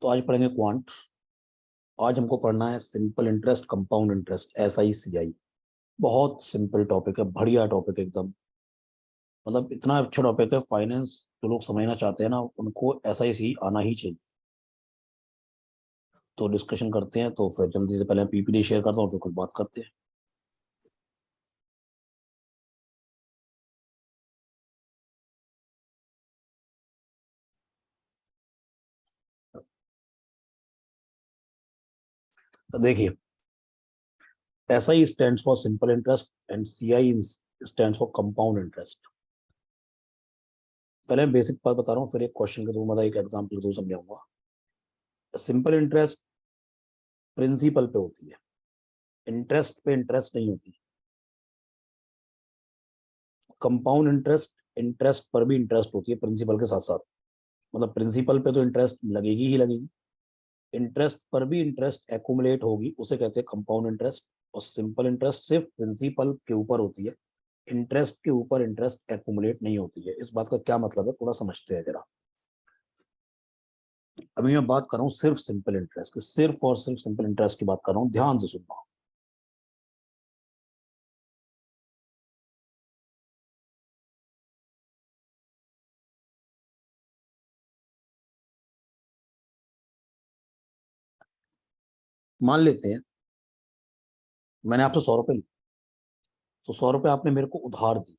तो आज पढ़ेंगे क्वांट। आज हमको पढ़ना है simple interest, compound interest, SI CI। बहुत सिंपल टॉपिक है, बढ़िया टॉपिक एकदम। मतलब इतना अच्छा टॉपिक है, फाइनेंस जो लोग समझना चाहते हैं ना उनको SI आना ही चाहिए। तो डिस्कशन करते हैं। तो फिर जल्दी से पहले PPT शेयर करता हूँ, फिर कुछ बात करते हैं। तो देखिए, SI stands for simple interest and CI stands for compound interest. पहले मैं बेसिक बात बता रहा हूँ, फिर एक क्वेश्चन के थ्रू, मतलब एक एग्जाम्पल के थ्रू समझाऊंगा। सिंपल इंटरेस्ट प्रिंसिपल पे होती है, इंटरेस्ट पे इंटरेस्ट नहीं होती। कंपाउंड इंटरेस्ट, इंटरेस्ट पर भी इंटरेस्ट होती है प्रिंसिपल के साथ साथ। मतलब प्रिंसिपल पे तो इंटरेस्ट लगेगी ही लगेगी, इंटरेस्ट पर भी इंटरेस्ट एक्यूमुलेट होगी, उसे कहते हैं कंपाउंड इंटरेस्ट। और सिंपल इंटरेस्ट सिर्फ प्रिंसिपल के ऊपर होती है, इंटरेस्ट के ऊपर इंटरेस्ट एक्यूमुलेट नहीं होती है। इस बात का क्या मतलब है, थोड़ा समझते हैं जरा। अभी मैं बात कर रहा हूँ सिर्फ सिंपल इंटरेस्ट की, सिर्फ और सिर्फ सिंपल इंटरेस्ट की बात कर रहा हूँ, ध्यान से सुनना। मान लेते हैं मैंने आपसे 100 रुपए लिए, तो 100 रुपए आपने मेरे को उधार दी।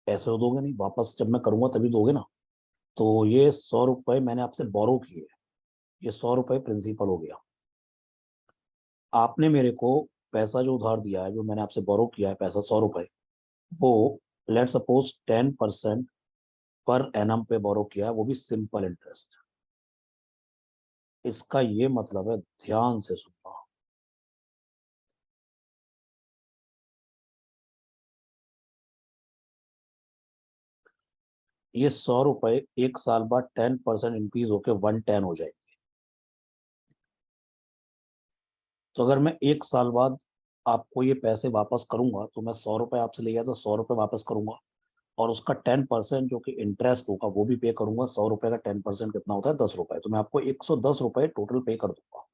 पैसे तो दोगे नहीं, वापस जब मैं करूंगा तभी दोगे ना। तो ये 100 रुपए मैंने आपसे बोरो किए, ये 100 रुपए प्रिंसिपल हो गया। आपने मेरे को पैसा जो उधार दिया है, जो मैंने आपसे बोरो किया है पैसा 100 रुपए, वो लेट सपोज 10% पर एनम पे बोरो किया है, वो भी सिंपल इंटरेस्ट। इसका ये मतलब है, ध्यान से सुनना। ये 100 रुपए 1 साल बाद 10% इंक्रीज होकर 110 हो जाए। तो अगर मैं 1 साल बाद आपको ये पैसे वापस करूंगा, तो मैं 100 रुपए आपसे ले गया तो 100 रुपए वापस करूंगा, और उसका 10% जो कि इंटरेस्ट होगा वो भी पे करूंगा। 100 रुपए का 10% कितना होता है, 10 रुपए। तो मैं आपको 110 रुपए टोटल पे कर दूंगा,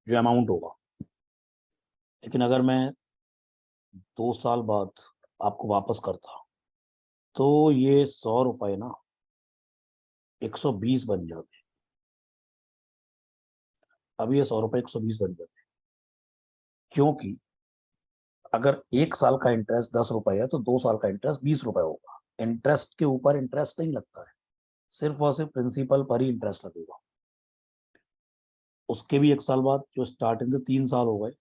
जो अमाउंट होगा। लेकिन अगर मैं 2 साल बाद आपको वापस करता, तो ये 100 रुपए ना 120 बन जाते। अब ये 100 रुपए 120 बन जाते, क्योंकि अगर 1 साल का इंटरेस्ट 10 रुपए है, तो 2 साल का इंटरेस्ट 20 रुपए होगा। इंटरेस्ट के ऊपर इंटरेस्ट नहीं लगता है, सिर्फ और सिर्फ प्रिंसिपल पर ही इंटरेस्ट लगेगा। उसके भी 1 साल बाद, जो स्टार्टिंग से 3 साल हो गए,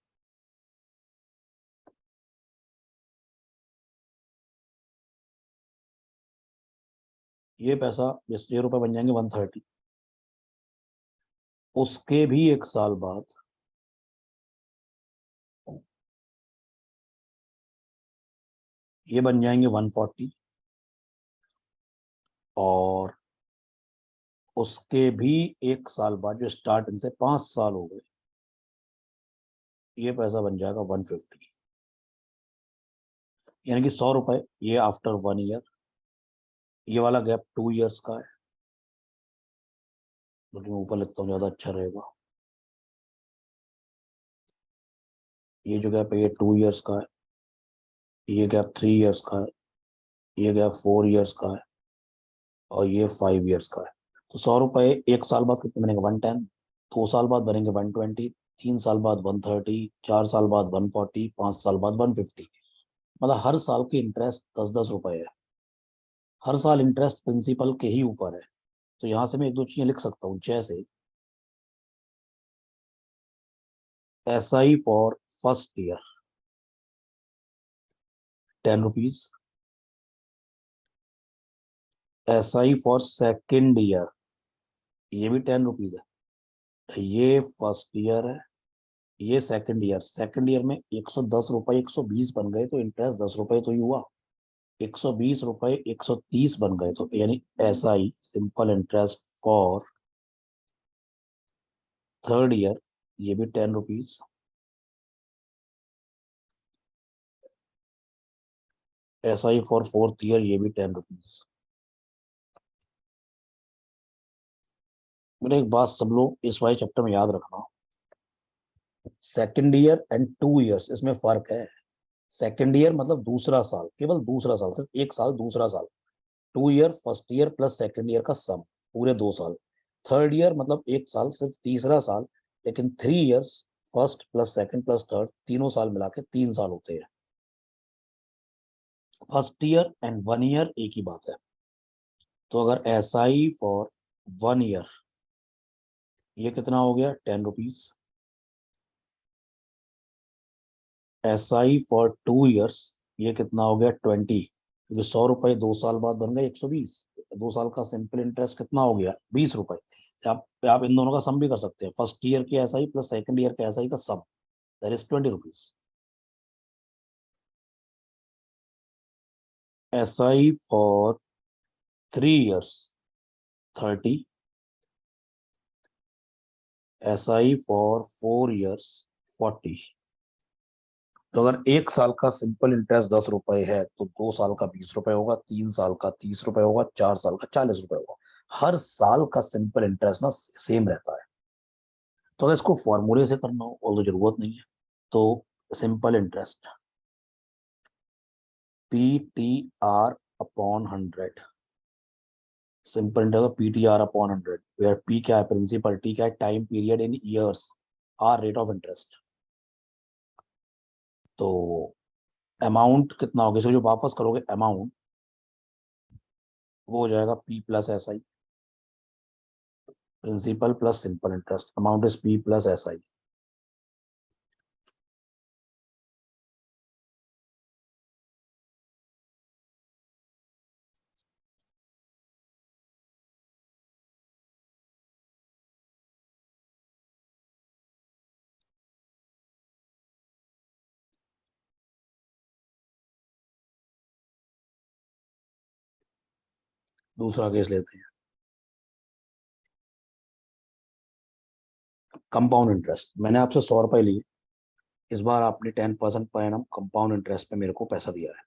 ये पैसा, ये रुपए बन जाएंगे 130। उसके भी 1 साल बाद ये बन जाएंगे 140। और उसके भी 1 साल बाद, जो स्टार्टिंग से 5 साल हो गए, ये पैसा बन जाएगा 150। यानी कि 100 रुपए ये आफ्टर 1 ईयर। ये वाला गैप 2 इयर्स का है, लेकिन ऊपर लिखता हूँ ज्यादा अच्छा रहेगा। ये जो गैप है ये 2 इयर्स का है, ये गैप 3 इयर्स का है, ये गैप 4 इयर्स का है, और ये 5 इयर्स का है। तो 100 रुपए 1 साल बाद कितने बनेंगे, 110। 2 साल बाद बनेंगे 120, 3 साल बाद 130, 4 साल बाद 140, 5 साल बाद 150। मतलब हर साल की इंटरेस्ट 10-10 रुपए है। हर साल इंटरेस्ट प्रिंसिपल के ही ऊपर है। तो यहाँ से मैं एक दो चीजें लिख सकता हूँ, जैसे SI for first year 10 rupees, SI for second year ये भी 10 रुपीज है। ये फर्स्ट ईयर है, ये सेकंड ईयर। सेकंड ईयर में 110 रुपए 120 बन गए, तो इंटरेस्ट 10 रुपए तो ही हुआ। 120 रुपए 130 बन गए, तो यानी SI simple interest for third year ये भी 10 rupees. SI for fourth year ये भी 10 रुपीज। मेरे एक बात सब लोग इस वाले चैप्टर में याद रखना, सेकेंड ईयर एंड 2 इयर्स इसमें फर्क है। सेकेंड ईयर मतलब दूसरा साल, केवल दूसरा साल, सिर्फ एक साल दूसरा साल। 2 year first year plus second year का सम, पूरे 2 साल। थर्ड ईयर मतलब एक साल, सिर्फ तीसरा साल। लेकिन 3 years, first plus second plus third, तीनों साल मिला के 3 साल होते हैं। फर्स्ट ईयर एंड 1 ईयर एक ही बात है। तो अगर SI फॉर 1 ईयर, ये कितना हो गया, 10 रुपीज। SI फॉर 2 इयर्स, ये कितना हो गया, 20। क्योंकि 100 रुपए 2 साल बाद बन गए 120। 2 साल का सिंपल इंटरेस्ट कितना हो गया, 20 रुपए। आप इन दोनों का सम भी कर सकते हैं, फर्स्ट ईयर के SI प्लस सेकंड ईयर के SI का sum, that is 20 rupees. SI for 3 years 30, SI for 4 years 40। तो अगर एक साल का सिंपल इंटरेस्ट 10 रुपए है तो 2 साल का 20 रुपए होगा, 3 साल का 30 रुपए होगा, 4 साल का 40 रुपए होगा। हर साल का सिंपल इंटरेस्ट ना सेम रहता है। तो अगर इसको फॉर्मूले से करना हो और तो जरूरत नहीं है, तो simple interest PTR upon 100, simple interest PTR upon 100, where P क्या है, प्रिंसिपल, T क्या है, time period in years, R rate of interest. तो अमाउंट कितना होगा, इसको जो वापस करोगे अमाउंट, वो हो जाएगा P plus SI, principal plus simple interest, amount is P plus SI। दूसरा केस लेते हैं, कंपाउंड इंटरेस्ट। मैंने आपसे 100 रुपए लिए, इस बार आपने 10% पर एनम कंपाउंड इंटरेस्ट पे मेरे को पैसा दिया है।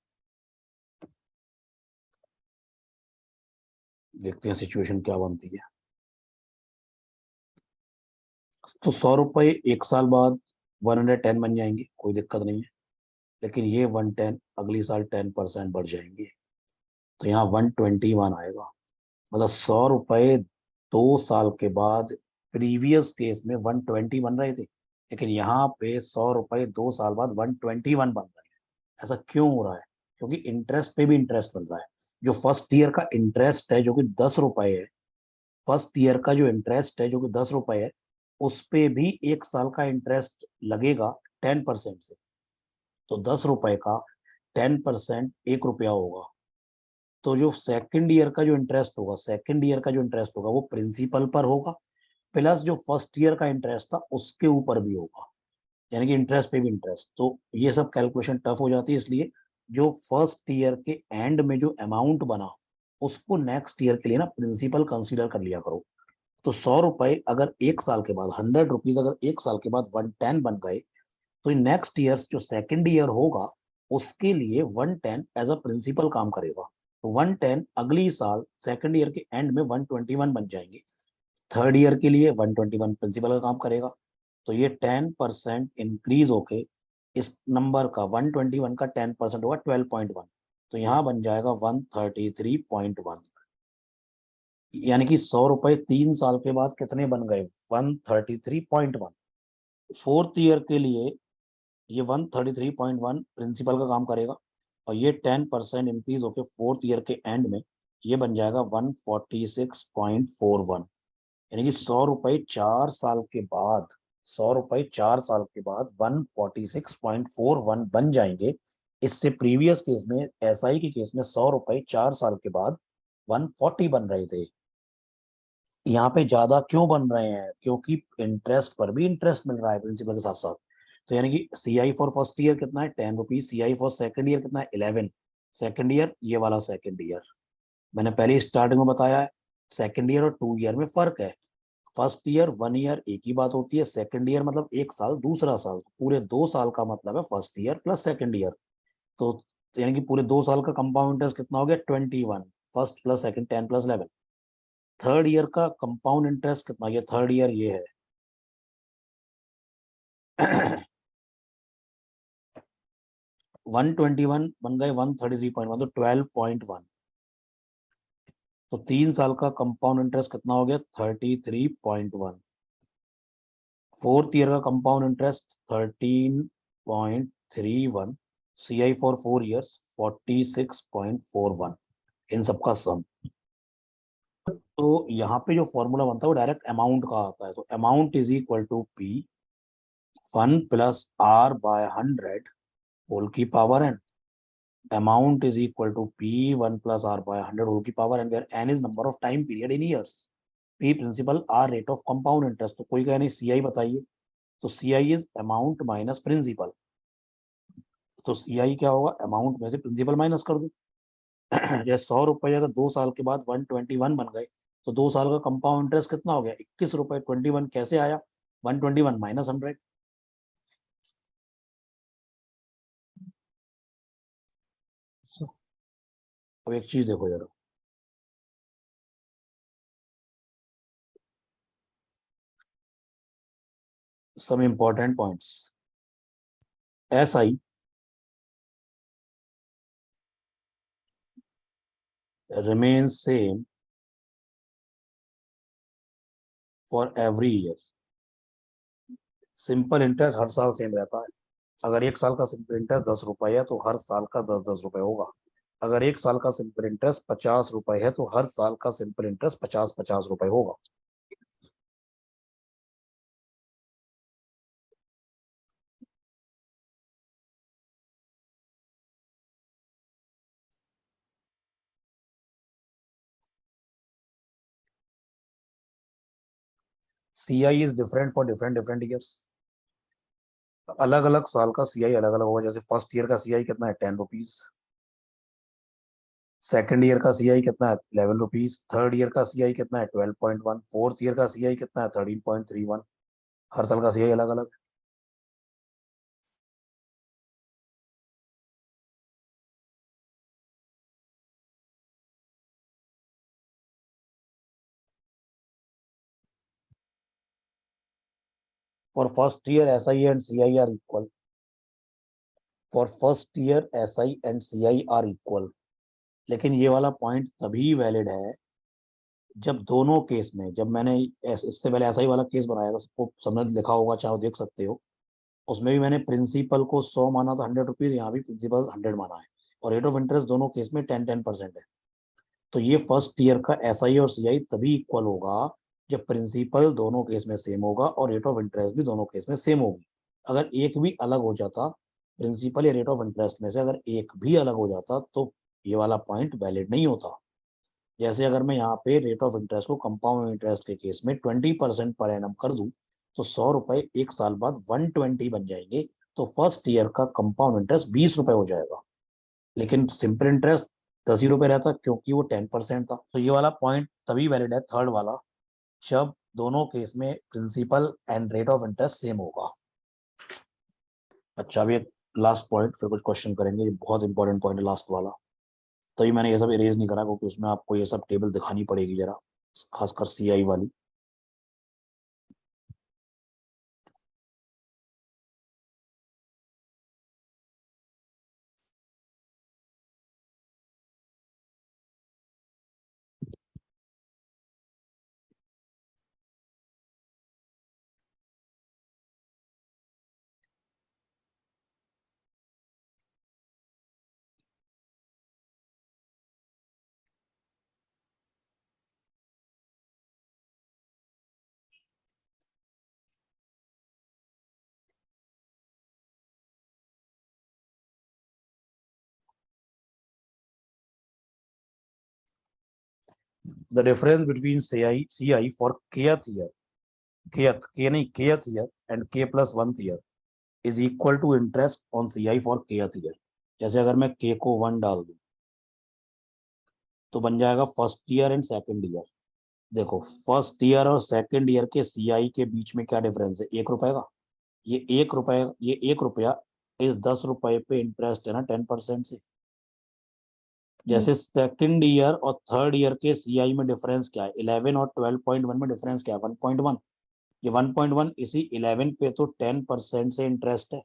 देखते हैं सिचुएशन क्या बनती है। तो 100 रुपए एक साल बाद 110 बन जाएंगे, कोई दिक्कत नहीं है। लेकिन ये 110 अगली साल 10% बढ़ जाएंगे, तो यहाँ 121 आएगा। मतलब 100 रुपए 2 साल के बाद, प्रीवियस केस में 120 बन रहे थे, लेकिन यहाँ पे 100 रुपए 2 साल बाद 121 बन रहे हैं। ऐसा क्यों हो रहा है, क्योंकि इंटरेस्ट पे भी इंटरेस्ट बन रहा है। जो फर्स्ट ईयर का इंटरेस्ट है जो कि 10 रुपए है, फर्स्ट ईयर का जो इंटरेस्ट है जो कि 10 रुपए है, उस पे भी एक साल का इंटरेस्ट लगेगा 10% से। तो 10 रुपए का 10% 1 रुपया होगा। तो जो सेकंड ईयर का जो इंटरेस्ट होगा, सेकंड ईयर का जो इंटरेस्ट होगा वो प्रिंसिपल पर होगा, प्लस जो फर्स्ट ईयर का इंटरेस्ट था उसके ऊपर भी होगा, यानी कि इंटरेस्ट पे भी इंटरेस्ट। तो ये सब कैलकुलेशन टफ हो जाती है, इसलिए जो फर्स्ट ईयर के एंड में जो अमाउंट बना, उसको नेक्स्ट ईयर के लिए ना प्रिंसिपल कंसीडर कर लिया करो। तो 100 रुपए अगर एक साल के बाद, 100 रुपीज अगर एक साल के बाद 110 बन गए, तो नेक्स्ट ईयर जो सेकेंड ईयर होगा उसके लिए 110 एज अ प्रिंसिपल काम करेगा। तो 110 अगली साल सेकेंड ईयर के एंड में 121 बन जाएंगे। थर्ड ईयर के लिए 121 प्रिंसिपल का काम करेगा। तो ये 10% इंक्रीज होके इस नंबर का 121 का 10% होगा 12.1। तो यहाँ बन जाएगा 133.1। यानी कि 100 रुपए 3 साल के बाद कितने बन गए, 133.1। फोर्थ ईयर के लिए ये 133.1 प्रिंसिपल का काम करेगा, और ये 10% इंक्रीज होकर फोर्थ ईयर के एंड में ये बन जाएगा 146.41। यानी कि 100 रुपए 4 साल के बाद, 100 रुपए 4 साल के बाद 146.41 बन जाएंगे। इससे प्रीवियस केस में, SI के केस में 100 रुपए 4 साल के बाद 140 बन रहे थे। यहाँ पे ज्यादा क्यों बन रहे हैं, क्योंकि इंटरेस्ट पर भी इंटरेस्ट मिल रहा है प्रिंसिपल के साथ साथ। तो यानी कि CI फॉर फर्स्ट ईयर कितना है, 10 rupees. CI for second year कितना है, 11। सेकंड ईयर ये वाला सेकंड ईयर मैंने पहले स्टार्टिंग में बताया है, सेकंड ईयर और 2 ईयर में फर्क है। फर्स्ट ईयर 1 ईयर एक ही बात होती है, सेकंड ईयर मतलब एक साल दूसरा साल, पूरे 2 साल का मतलब है first year plus second year. तो यानी कि पूरे 2 साल का कंपाउंड इंटरेस्ट कितना हो गया, 21। First plus second 10 plus 11। Third year का कंपाउंड इंटरेस्ट कितना, ये थर्ड ईयर ये है 121 बन गए 133.1, तो 12.1। तो 3 साल का कंपाउंड इंटरेस्ट कितना हो गया 33.1। फोर्थ ईयर का compound interest 13.31। CI for 4 years 46.41। इन सबका सम। तो यहाँ पे जो फॉर्मूला बनता है वो डायरेक्ट अमाउंट का आता है। तो amount is equal to P 1+R/100 whole की power n। Amount is equal to P 1+R/100 whole की power n, where n is number of time period in years, P principal, R rate of compound interest। तो कोई कहे नहीं CI बताइए, तो CI is amount minus principal। तो CI क्या होगा, अमाउंट में से प्रिंसिपल माइनस कर दो। जैसे 100 रुपए अगर 2 साल के बाद 121 बन गए, तो 2 साल का कंपाउंड इंटरेस्ट कितना हो गया 21 रुपए। 21 कैसे आया, 121 माइनस 100। अब एक चीज देखो जरा, some important points। SI remains same for every year। Simple interest हर साल सेम रहता है। अगर 1 साल का सिंपल इंटरेस्ट 10 रुपए है तो हर साल का 10-10 रुपए होगा। अगर 1 साल का सिंपल इंटरेस्ट 50 रुपए है तो हर साल का सिंपल इंटरेस्ट 50-50 रुपए होगा। CI is different for different different years. अलग अलग साल का CI अलग अलग होगा। जैसे फर्स्ट ईयर का CI कितना है 10 रुपीज, सेकेंड ईयर का CI कितना है 11 रुपीज, थर्ड ईयर का CI कितना है 12.1, फोर्थ ईयर का CI कितना है 13.31। हर साल का CI अलग अलग। For first year SI and CI are equal. For first year SI and CI are equal. लेकिन ये वाला पॉइंट तभी वैलिड है जब दोनों केस में, जब मैंने इससे पहले SI वाला केस बनाया था, सबको सबने लिखा होगा, चाहे देख सकते हो, उसमें भी मैंने प्रिंसिपल को 100 माना था, 100 रुपीज। यहाँ भी प्रिंसिपल 100 माना है, और रेट ऑफ इंटरेस्ट दोनों केस में 10-10% है। तो ये फर्स्ट ईयर का SI और CI तभी इक्वल होगा जब प्रिंसिपल दोनों केस में सेम होगा और रेट ऑफ इंटरेस्ट भी दोनों केस में सेम होगी। अगर एक भी अलग हो जाता, प्रिंसिपल या रेट ऑफ इंटरेस्ट में से अगर एक भी अलग हो जाता, तो ये वाला पॉइंट वैलिड नहीं होता। जैसे अगर मैं यहाँ पे रेट ऑफ इंटरेस्ट को कंपाउंड इंटरेस्ट के केस में 20% पर एनम कर दूं, तो 100 रुपए 1 साल बाद 120 बन जाएंगे। तो फर्स्ट ईयर का कंपाउंड इंटरेस्ट 20 रुपए हो जाएगा। लेकिन सिंपल इंटरेस्ट 10 ही रुपए रहता, क्योंकि वो 10% था। तो ये वाला पॉइंट तभी वैलिड है, थर्ड वाला, जब दोनों केस में principal and rate of interest same होगा। अच्छा, अभी एक लास्ट पॉइंट, फिर कुछ क्वेश्चन करेंगे। ये बहुत इंपॉर्टेंट पॉइंट है लास्ट वाला। तभी मैंने ये सब इरेज नहीं करा, क्योंकि उसमें आपको ये सब टेबल दिखानी पड़ेगी जरा, खासकर CI वाली। The difference between CI for kth year, kth, k नहीं, kth year and k+1th year is equal to interest on CI for kth year। जैसे अगर मैं k को 1 डाल दूं, तो बन जाएगा first year and second year. देखो, फर्स्ट ईयर और सेकंड ईयर के CI के बीच में क्या डिफरेंस है, 1 रुपए का। ये 1 रुपए, ये 1 रुपया इस 10 रुपए पे इंटरेस्ट है ना 10% से। जैसे सेकंड ईयर और थर्ड ईयर के सीआई में डिफरेंस क्या है, 11 और 12.1 में डिफरेंस क्या है, 1.1। ये 1.1 इसी 11 पे तो 10% से इंटरेस्ट है।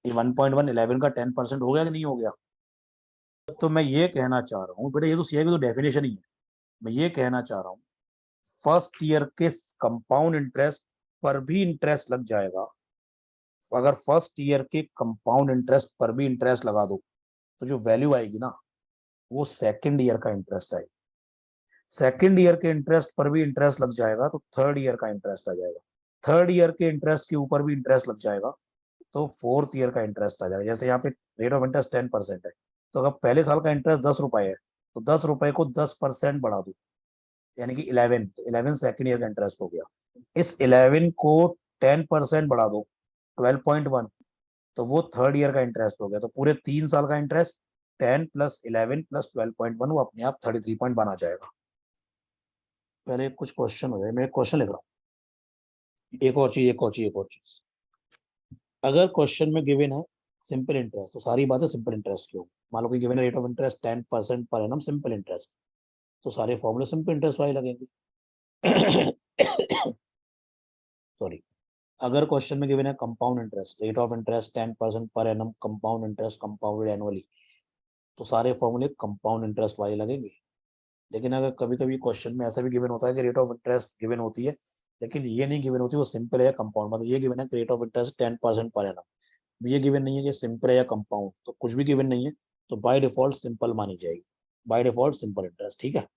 ये 1.1 11 का 10% हो गया कि नहीं हो गया। तो मैं ये कहना चाह रहा हूँ बेटा, ये तो सीआई की तो डेफिनेशन ही है। मैं ये कहना चाह रहा हूँ फर्स्ट ईयर के कंपाउंड इंटरेस्ट पर भी इंटरेस्ट लग जाएगा। अगर फर्स्ट ईयर के कंपाउंड इंटरेस्ट पर भी इंटरेस्ट लगा दो तो जो वैल्यू आएगी ना वो सेकंड ईयर का इंटरेस्ट आएगी। सेकंड ईयर के इंटरेस्ट पर भी इंटरेस्ट लग जाएगा तो थर्ड ईयर का इंटरेस्ट आ जाएगा। थर्ड ईयर के इंटरेस्ट के ऊपर भी इंटरेस्ट लग जाएगा तो फोर्थ ईयर का इंटरेस्ट आ जाएगा। जैसे यहाँ पे रेट ऑफ इंटरेस्ट 10% है, तो अगर पहले साल का इंटरेस्ट 10 रुपए है तो 10 रुपए को 10% बढ़ा दो, यानी कि 11, तो 11 सेकंड ईयर का इंटरेस्ट हो गया। इस 11 को 10% बढ़ा दो, 12.1, तो वो थर्ड ईयर का इंटरेस्ट हो गया। तो पूरे 3 साल का इंटरेस्ट 10 प्लस 11 प्लस 12.1 वो अपने आप 33 बना जाएगा। पहले कुछ क्वेश्चन हो जाए, मैं एक क्वेश्चन लिख रहा हूँ। एक और चीज, अगर क्वेश्चन में गिवन है सिंपल इंटरेस्ट तो सारी बातें सिंपल इंटरेस्ट की होगी। मान लो कि गिवन है rate of interest 10% per annum simple interest, तो सारे फॉर्मूले सिंपल इंटरेस्ट वाले लगेंगे। सॉरी, अगर क्वेश्चन में गिवन है compound interest, rate of interest 10% per annum, compound interest compounded annually, तो सारे फॉर्मूले कंपाउंड इंटरेस्ट वाले लगेंगे। लेकिन अगर कभी कभी क्वेश्चन में ऐसा भी गिवन होता है कि रेट ऑफ इंटरेस्ट गिवन होती है लेकिन ये नहीं गिवन होती वो सिंपल है या कंपाउंड, मतलब ये गिवन है rate of interest 10% per annum, ये गिवन नहीं है कि सिंपल है या कंपाउंड, तो कुछ भी गिवन नहीं है तो बाय डिफॉल्ट सिंपल मानी जाएगी। बाय डिफॉल्ट सिंपल इंटरेस्ट, ठीक है।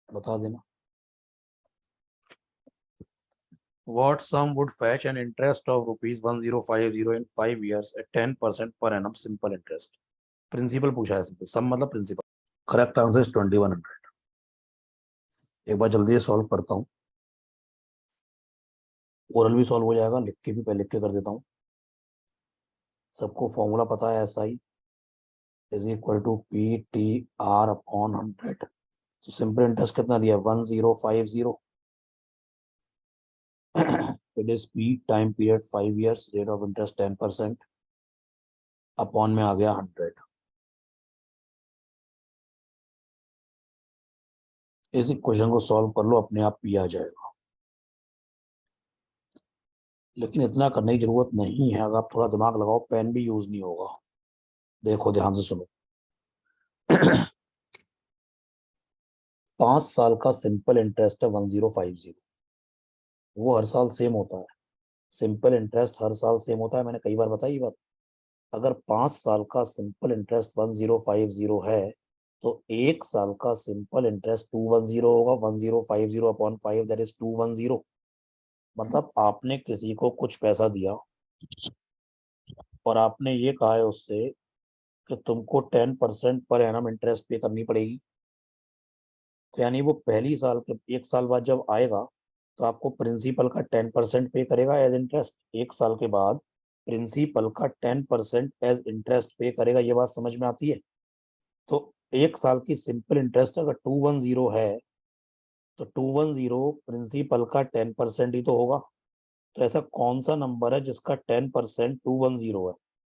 बता देना। What sum would fetch an interest of rupees 1050 in 5 years at 10% per annum simple interest? Principal पूछा है, सिंपल सम मतलब प्रिंसिपल। Correct answer is 2100। एक बार जल्दी से सॉल्व करता हूँ, ओरल भी सॉल्व हो जाएगा, लिख के भी पहले लिख के कर देता हूँ। सबको फॉर्मूला पता है, SI is equal to PTR/100। तो सिंपल इंटरेस्ट कितना दिया, 1050। It is P time period 5 years, rate of interest 10%, upon में आ गया 100। इस इक्वेशन को सॉल्व कर लो, अपने आप P आ जाएगा। लेकिन इतना करने की जरूरत नहीं है, अगर आप थोड़ा दिमाग लगाओ पेन भी यूज नहीं होगा। देखो ध्यान से सुनो। 5 साल का सिंपल इंटरेस्ट है 1050, वो हर साल सेम होता है। सिंपल इंटरेस्ट हर साल सेम होता है, मैंने कई बार बताई ये बात। अगर 5 साल का सिंपल इंटरेस्ट 1050 है तो 1 साल का सिंपल इंटरेस्ट 210 होगा। 1050/5 दैट इज 210। मतलब आपने किसी को कुछ पैसा दिया और आपने ये कहा है उससे कि तुमको 10% पर एनम इंटरेस्ट पे करनी पड़ेगी। तो यानी वो पहली साल के 1 साल बाद जब आएगा तो आपको प्रिंसिपल का 10% पे करेगा एज इंटरेस्ट। 1 साल के बाद प्रिंसिपल का 10% एज इंटरेस्ट पे करेगा। ये बात समझ में आती है। तो 1 साल की सिंपल इंटरेस्ट अगर 210 है तो 210 प्रिंसिपल का 10% ही तो होगा। तो ऐसा कौन सा नंबर है जिसका 10% 210 है,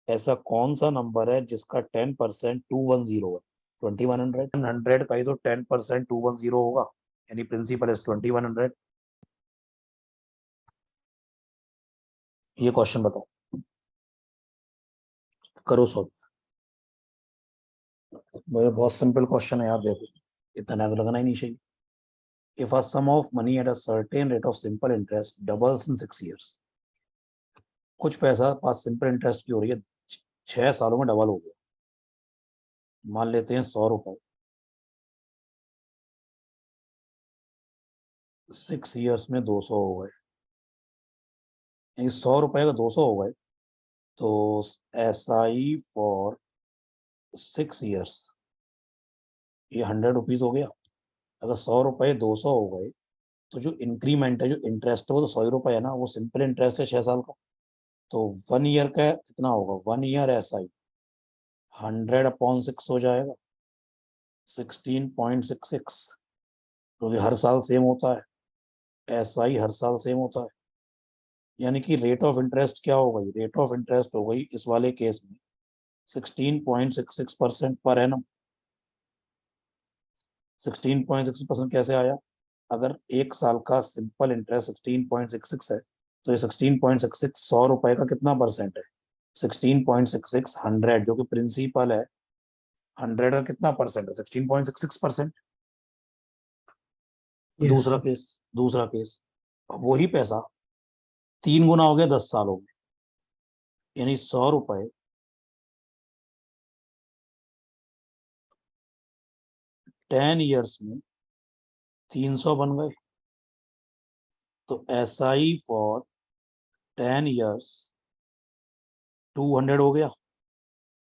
ऐसा कौन सा नंबर है जिसका 10% 210 है? 2100। 100 का ही तो 10% 210 होगा, यानी प्रिंसिपल इज 2100। ये क्वेश्चन बताओ, करो सॉल्व। मुझे बहुत सिंपल क्वेश्चन है यार, देखो इतना दिमाग लगाना ही नहीं चाहिए। If a sum of money at a certain rate of simple interest doubles in 6 years, कुछ पैसा पास सिंपल इंटरेस्ट की हो रही है, 6 सालों में डबल हो गया। मान लेते हैं 100 रुपए, 6 ईयर्स में 200 हो गए, 100 रुपए का 200 हो गए, तो SI फॉर 6 ईयर्स, ये 100 रुपीज हो गया। अगर 100 रुपए 200 हो गए, तो जो इंक्रीमेंट है, जो इंटरेस्ट है, वो तो 100 रुपए है ना, वो सिंपल इंटरेस्ट है 6 साल का। तो 1 ईयर का कितना होगा, 1 ईयर SI 100/6 हो जाएगा, 16.66, क्योंकि हर साल सेम होता है, SI हर साल सेम होता है। यानी कि रेट ऑफ इंटरेस्ट क्या हो गई, रेट ऑफ इंटरेस्ट हो गई इस वाले केस में 16.66% पर एनम। 16.66% कैसे आया, अगर 1 साल का सिंपल इंटरेस्ट 16.66 है, तो ये 16.66 100 रुपए का कितना परसेंट है, 16.66 100, जो कि प्रिंसिपल है, 100 का कितना परसेंट है, 16.66%। यस दूसरा सर। केस, दूसरा केस, वही पैसा 3 गुना हो गया 10 सालों में, यानी 100 रुपए 10 ईयर्स में 300 बन गए। तो SI फॉर 10 ईयर्स 200 हो गया।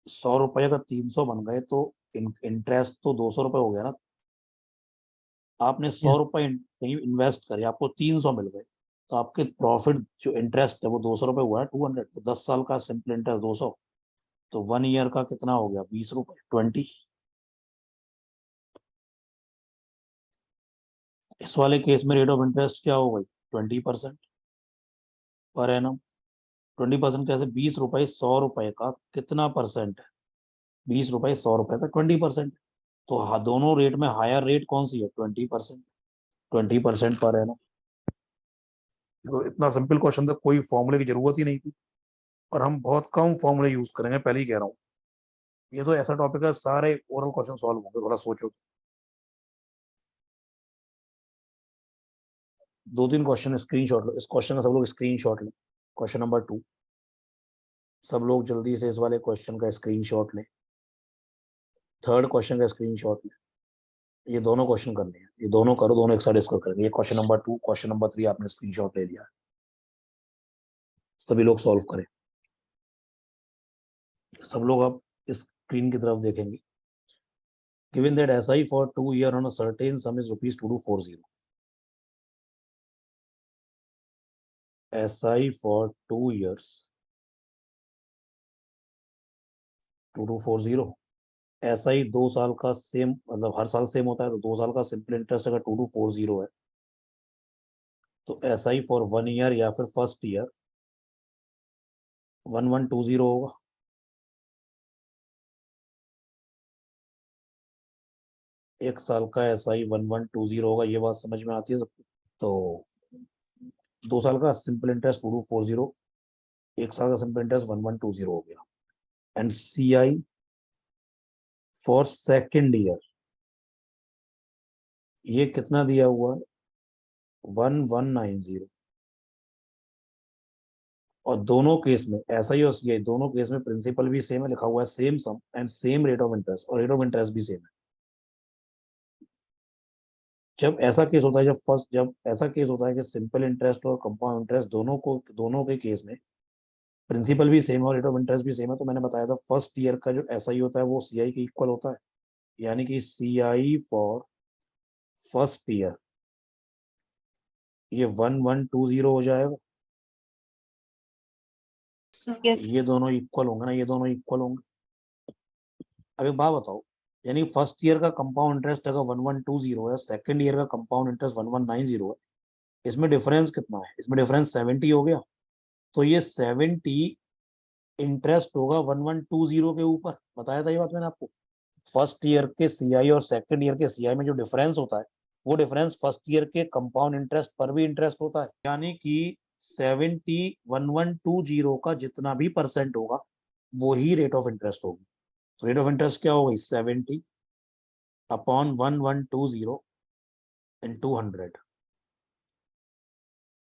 100 रुपए का 300 बन गए, तो इंटरेस्ट तो 200 रुपए हो गया ना। आपने सौ यस। रुपए कहीं इन्वेस्ट करे, आपको 300 मिल गए, तो आपके प्रॉफिट जो इंटरेस्ट है वो 200 रुपए हुआ है, 200। तो 10 साल का सिंपल इंटरेस्ट 200, तो 1 ईयर का कितना हो गया, 20 रुपए, 20। इस वाले केस में रेट ऑफ इंटरेस्ट क्या हो गई, 20% पर एनम। 20% कैसे, 20 रुपए 100 रुपए का कितना परसेंट है, 20 रुपए 100 रुपए का 20%। तो हाँ, दोनों रेट में हायर रेट कौन सी है, 20%, 20% पर एनम। तो इतना सिंपल क्वेश्चन था, कोई फॉर्मूले की जरूरत ही नहीं थी, और हम बहुत कम फॉर्मूले यूज करेंगे, पहले ही कह रहा हूँ। ये तो ऐसा टॉपिक है, सारे ओरल क्वेश्चन सॉल्व होंगे, थोड़ा सोचो। 2-3 क्वेश्चन स्क्रीनशॉट लो, इस क्वेश्चन का सब लोग स्क्रीनशॉट लें। क्वेश्चन नंबर 2, सब लोग जल्दी से इस वाले क्वेश्चन का स्क्रीनशॉट लें। थर्ड क्वेश्चन का स्क्रीनशॉट लें। ये दोनों क्वेश्चन करने हैं, ये दोनों करो, दोनों एक साथ डिस्कस करेंगे। ये क्वेश्चन नंबर 2, क्वेश्चन नंबर 3 आपने स्क्रीनशॉट ले लिया है, सभी लोग सॉल्व करें। सब लोग अब स्क्रीन की तरफ देखेंगे। Given that SI for 2 year on a certain some is ₹2240। SI for 2 years 2240। SI 2 साल का सेम, मतलब हर साल सेम होता है, तो 2 साल का सिंपल इंटरेस्ट अगर 2240 है, तो SI फॉर 1 ईयर या फिर फर्स्ट ईयर 1120 होगा। एक साल का SI 1120 होगा, ये बात समझ में आती है सबको। तो 2 साल का सिंपल इंटरेस्ट 2240, एक साल का सिंपल इंटरेस्ट 1120 हो गया। And CI for second year, ये कितना दिया हुआ है, 1190। और दोनों केस में SI और CI दोनों केस में प्रिंसिपल भी सेम है, लिखा हुआ है same sum and same rate of interest, और रेट ऑफ इंटरेस्ट भी सेम है। जब ऐसा केस होता है, जब ऐसा केस होता है कि सिंपल इंटरेस्ट और कंपाउंड इंटरेस्ट दोनों के केस में प्रिंसिपल भी सेम है और रेट ऑफ इंटरेस्ट भी सेम है, तो मैंने बताया था फर्स्ट ईयर का जो SI होता है वो CI के इक्वल होता है। यानी कि CI फॉर फर्स्ट ईयर ये 1120 हो जाएगा। यस। ये दोनों इक्वल होंगे ना, ये दोनों इक्वल होंगे। अब एक बात बताओ, यानी फर्स्ट ईयर का कंपाउंड इंटरेस्ट अगर 1120 है, सेकंड ईयर का कंपाउंड इंटरेस्ट 1190 है, इसमें डिफरेंस कितना है, इसमें डिफरेंस 70 हो गया। तो ये 70 इंटरेस्ट होगा 1120 के ऊपर, बताया था ये बात मैंने आपको। फर्स्ट ईयर के CI और सेकंड ईयर के CI में जो डिफरेंस होता है, वो डिफरेंस फर्स्ट ईयर के कंपाउंड इंटरेस्ट पर भी इंटरेस्ट होता है। यानी कि 70 1120 का जितना भी परसेंट होगा, वो ही रेट ऑफ इंटरेस्ट होगी। तो रेट ऑफ इंटरेस्ट क्या होगी, 70/1120 इन 200,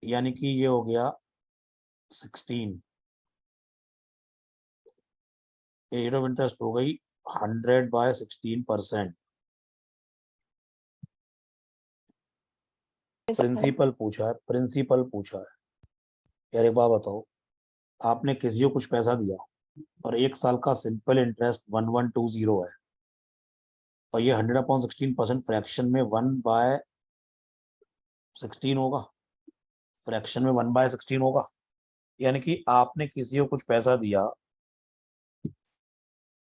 यानी कि ये हो गया 16। रेट ऑफ इंटरेस्ट हो गई 100/16%। प्रिंसिपल पूछा है, प्रिंसिपल पूछा है। यार एक बात बताओ, आपने किसी को कुछ पैसा दिया और एक साल का सिंपल इंटरेस्ट 1120 है, और ये 100/16% फ्रैक्शन में 1/16 होगा, फ्रैक्शन में 1/16 होगा। यानी कि आपने किसी को कुछ पैसा दिया,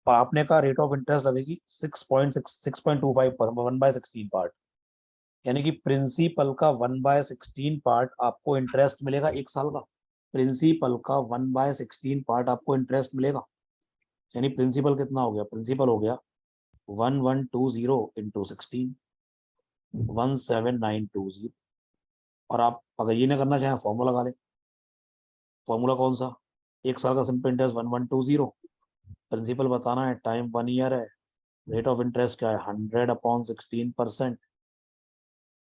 आपने का रेट ऑफ इंटरेस्ट लगेगी 6.25%, 1/16 पार्ट। यानी कि प्रिंसिपल का 1/16 पार्ट आपको इंटरेस्ट मिलेगा एक साल का। प्रिंसिपल का 1/16 पार्ट आपको इंटरेस्ट मिलेगा। यानी प्रिंसिपल कितना हो गया, प्रिंसिपल हो गया 1120 × 16, 17920। और आप अगर ये ना करना चाहें, फॉर्मूला लगा ले। फॉर्मूला कौन सा, एक साल का सिंपल इंटरेस्ट 1120, प्रिंसिपल बताना है, टाइम 1 ईयर है, रेट ऑफ इंटरेस्ट क्या है 100/16%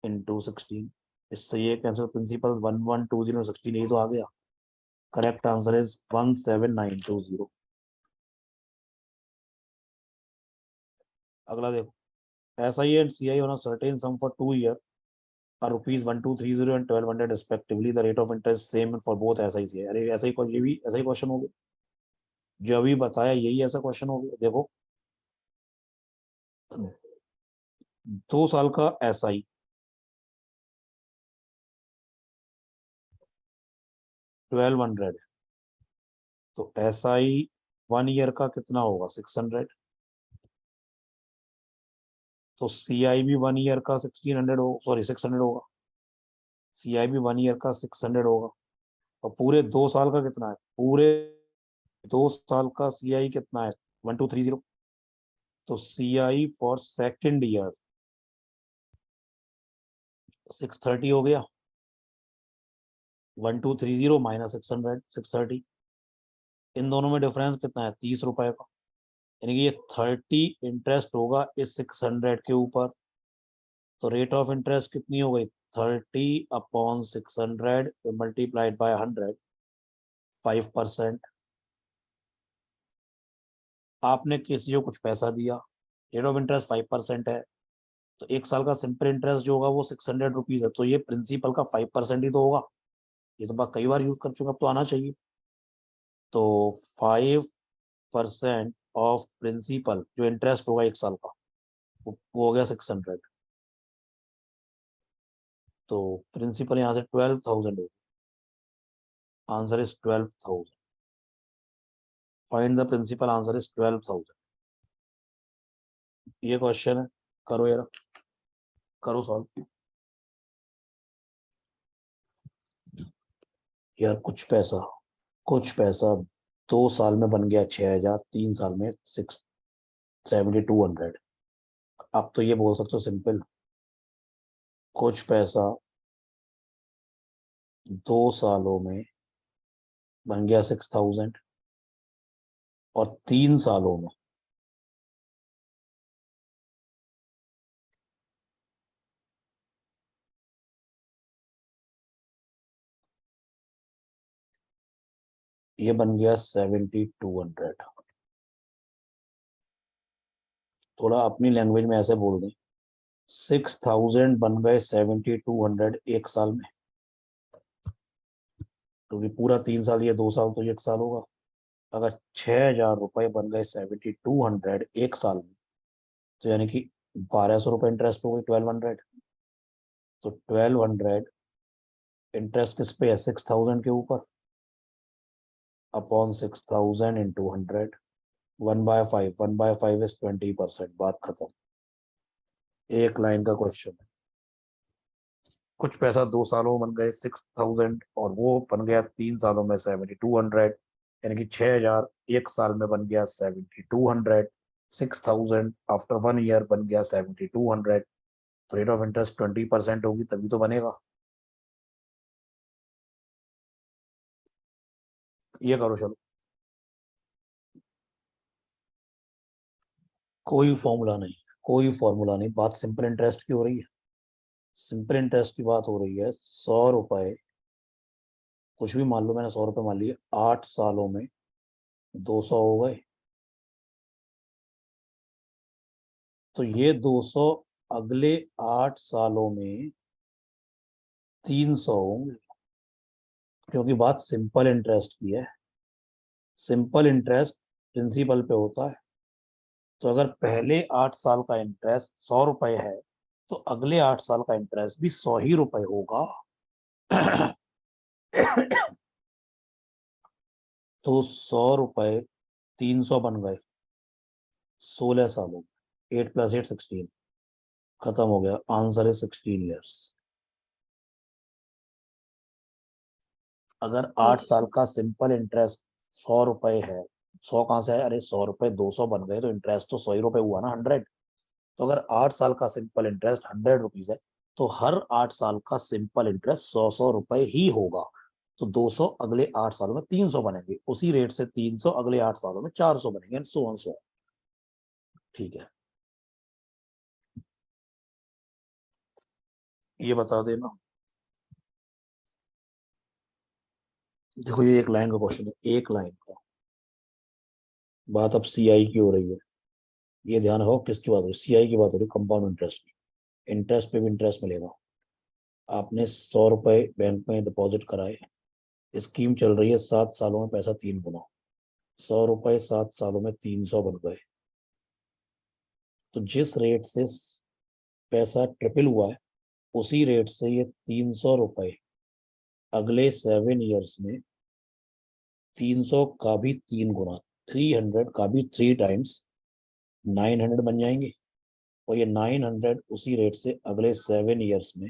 इंटू 16। इससे ये कैंसिल, प्रिंसिपल 1120 यही तो आ गया। Correct answer is 17920। अगला देखो, SI and CI on a certain sum for 2 years are rupees 1230 and 1200 respectively. The rate of interest same for both SI CI। अरे ऐसा ही, ये भी ऐसा ही क्वेश्चन हो गया जो अभी बताया, यही ऐसा क्वेश्चन हो गया। देखो 2 साल का SI 1200, तो SI 1 ईयर का कितना होगा 600, तो CI भी 1 ईयर का 1600 हो, सॉरी 600 होगा। CI भी 1 ईयर का 600 होगा। और पूरे 2 साल का कितना है, पूरे 2 साल का CI कितना है 1230। तो CI फॉर सेकेंड ईयर 630 हो गया, 1230 माइनस 600, 630। इन दोनों में डिफरेंस कितना है 30 रुपए का। यानी कि ये 30 इंटरेस्ट होगा इस 600 के ऊपर। तो रेट ऑफ इंटरेस्ट कितनी हो गई, 30/600 मल्टीप्लाइड बाय 100, 5%। आपने किसी को कुछ पैसा दिया, रेट ऑफ इंटरेस्ट 5% है, तो एक साल का सिंपल इंटरेस्ट जो होगा वो 600 रुपीज है। तो ये प्रिंसिपल का 5% ही तो होगा। ये तो बात कई बार यूज कर चुका, अब तो आना चाहिए। तो 5% ऑफ प्रिंसिपल जो इंटरेस्ट होगा एक साल का, वो हो गया 600। तो प्रिंसिपल यहाँ से 12,000 होगा। Answer is 12,000। Find the principal, answer is 12,000। ये क्वेश्चन है, करो यार, करो सॉल्व। यार कुछ पैसा 2 साल में बन गया 6,000, 3 साल में 67200। आप तो ये बोल सकते हो सिंपल, कुछ पैसा 2 सालों में बन गया 6,000, और 3 सालों में ये बन गया 7,200। थोड़ा अपनी लैंग्वेज में ऐसे बोल दें, 6,000 बन गए 7,200 एक साल में। तो ये पूरा 3 साल, ये 2 साल, तो ये 1 साल होगा। अगर 6,000 रुपए बन गए 7,200 एक साल में, तो यानी कि 1,200 रुपए इंटरेस्ट हो गई 1,200। तो 1,200 इंटरेस्ट किस पे है, 6,000 के ऊपर, अपॉन 6,000 इंटू 100, 1/5, 1/5 इज 20%। बात खत्म। एक लाइन का क्वेश्चन है। कुछ पैसा 2 सालों में बन गए 6,000, और वो बन गया 3 सालों में 7,200। यानी कि 6,000 एक साल में बन गया 7,200, 6,000 आफ्टर 1 ईयर बन गया 7,200। तो रेट ऑफ इंटरेस्ट 20% होगी, तभी तो बनेगा। ये करो चलो। कोई फॉर्मूला नहीं, कोई फॉर्मूला नहीं, बात सिंपल इंटरेस्ट की हो रही है। सिंपल इंटरेस्ट की बात हो रही है। 100 रुपए, कुछ भी मान लो, मैंने 100 रुपए मान लिए, 8 सालों में 200 हो गए। तो ये 200 अगले 8 सालों में 300 होंगे, क्योंकि बात सिंपल इंटरेस्ट की है। सिंपल इंटरेस्ट प्रिंसिपल पे होता है। तो अगर पहले 8 साल का इंटरेस्ट 100 रुपए है, तो अगले 8 साल का इंटरेस्ट भी 100 ही रुपए होगा। तो 100 रुपए 300 बन गए 16 सालों। 8 + 8 16, खत्म हो गया। आंसर है 16 ईयर्स। अगर 8 साल का सिंपल इंटरेस्ट 100 रुपए है, 100 कहाँ से है? अरे 100 रुपए 200 बन गए, तो इंटरेस्ट तो 100 ही रुपए हुआ ना, 100। तो अगर 8 साल का सिंपल इंटरेस्ट 100 रुपीज है, तो हर 8 साल का सिंपल इंटरेस्ट 100 100 रुपए ही होगा। तो 200 अगले 8 सालों में 300 बनेंगे, उसी रेट से 300 अगले 8 सालों में 400 बनेंगे, एंड सो ऑन सो। ठीक है, ये बता देना। देखो ये एक लाइन का क्वेश्चन है, एक लाइन का। बात अब सीआई की हो रही है। ये ध्यान रखो किसकी बात हो रही है, सीआई की बात हो रही है, कंपाउंड इंटरेस्ट की। इंटरेस्ट पे भी इंटरेस्ट मिलेगा। आपने 100 रुपए बैंक में डिपॉजिट कराए, स्कीम चल रही है 7 सालों में पैसा 3 गुना। 100 रुपए 7 सालों में 300 बन गए। तो जिस रेट से पैसा ट्रिपल हुआ है, उसी रेट से ये 300 रुपए अगले 7 ईयर्स में 300 का भी 3 गुना, 300 का भी 3 टाइम्स 900 बन जाएंगे। और ये 900 उसी रेट से अगले 7 ईयर्स में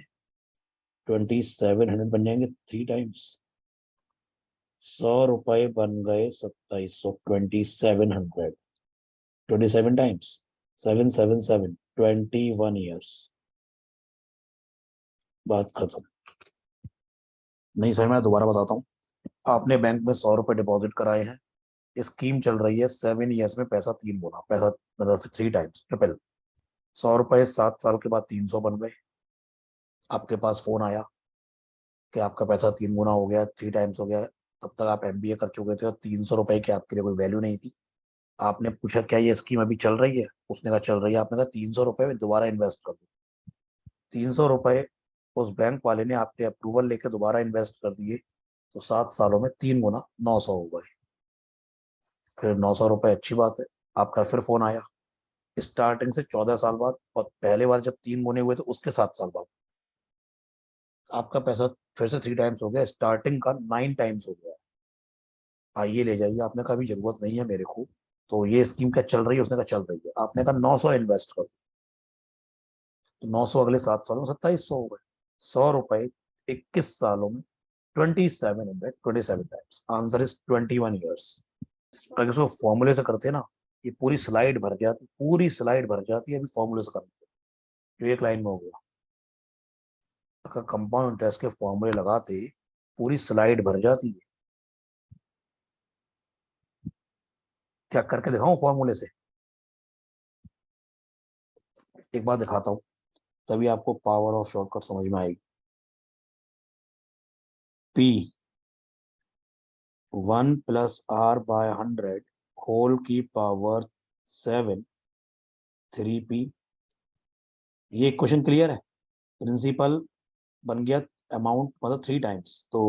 2700 बन जाएंगे, 3 टाइम्स। 100 रुपए बन गए 2700, 2700, 27 टाइम्स 777, 21 ईयर्स। बात खत्म। नहीं समझ में आया? दोबारा बताता हूँ। आपने बैंक में 100 रुपए डिपॉजिट कराए हैं, स्कीम चल रही है 7 ईयर्स में पैसा 3 गुना, पैसा मतलब 3 टाइम्स ट्रिपल। 100 रुपए 7 साल के बाद 300 बन गए। आपके पास फोन आया कि आपका पैसा 3 गुना हो गया, 3 टाइम्स हो गया। तब तक आप एमबीए कर चुके थे और 300 रुपए की आपके लिए कोई वैल्यू नहीं थी। आपने पूछा क्या ये स्कीम अभी चल रही है? उसने कहा चल रही है। आपने कहा 300 रुपए में दोबारा इन्वेस्ट कर दो। 300 रुपए उस बैंक वाले ने आपके अप्रूवल लेके दोबारा इन्वेस्ट कर दिए। तो 7 सालों में 3 गुना 900 हो गए। फिर 900 रुपए अच्छी बात है। आपका फिर फोन आया स्टार्टिंग से 14 साल बाद, और पहले बार जब 3 गुने हुए थे उसके 7 साल बाद। आपका पैसा फिर से 3 टाइम्स हो गया, स्टार्टिंग का 9 टाइम्स हो गया। आइए ले जाइए। आपने कहा अभी जरूरत नहीं है मेरे को। तो ये स्कीम क्या चल रही है? उसने कहा चल रही है। आपने कहा 900 इन्वेस्ट करो। तो 900 अगले 7 सालों में 2700 हो गए। 100 रुपए 21 सालों में 2727 टाइम्स। Answer is 21 years. अगर इसको फॉर्मूले से करते ना, ये पूरी स्लाइड भर जाती, पूरी स्लाइड भर जाती है अभी फॉर्मूले से करते। जो एक लाइन में हो गया। अगर कंपाउंड इंटरेस्ट के फॉर्मूले लगाते, पूरी स्लाइड भर जाती है। क्या करके दिखाऊं फॉर्मूले से? एक बार दिखाता हूँ, तभी आपको पावर ऑफ शॉर्टकट समझ में आएगी। पी 1 + R/100 होल की पावर 7, 3p। ये क्वेश्चन क्लियर है? प्रिंसिपल बन गया, अमाउंट मतलब 3 टाइम्स। तो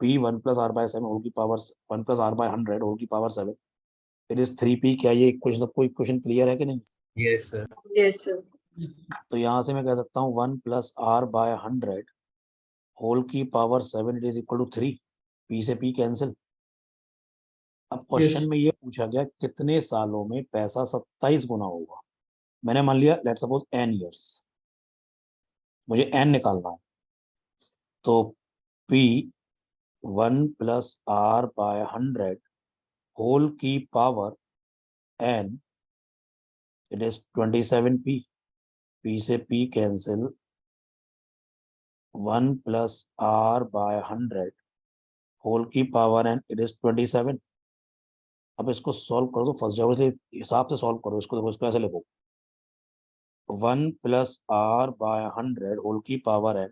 p 1 + R/7 होल की पावर 1 + R/100 होल की पावर 7, इट इज 3p। क्या ये क्वेश्चन, कोई क्वेश्चन क्लियर है कि नहीं? Yes sir. Yes sir. तो यहाँ से मैं कह सकता हूँ 1 + R/100 होल की power 7, it is equal to 3। P से पी कैंसिल। अब क्वेश्चन में ये पूछा गया कितने सालों में पैसा 27 गुना होगा। मैंने मान लिया लेट सपोज n ईयर्स, मुझे n निकालना है। तो p 1 + R/100 होल की power n, it is 27p। p से p कैंसिल। 1 + R/100 होल की पावर n, इट इज 27। अब इसको सॉल्व करो तो फंस जाओगे, इसलिए हिसाब से सॉल्व करो इसको। देखो इसको ऐसे लिखो, 1 + R/100 होल की पावर n,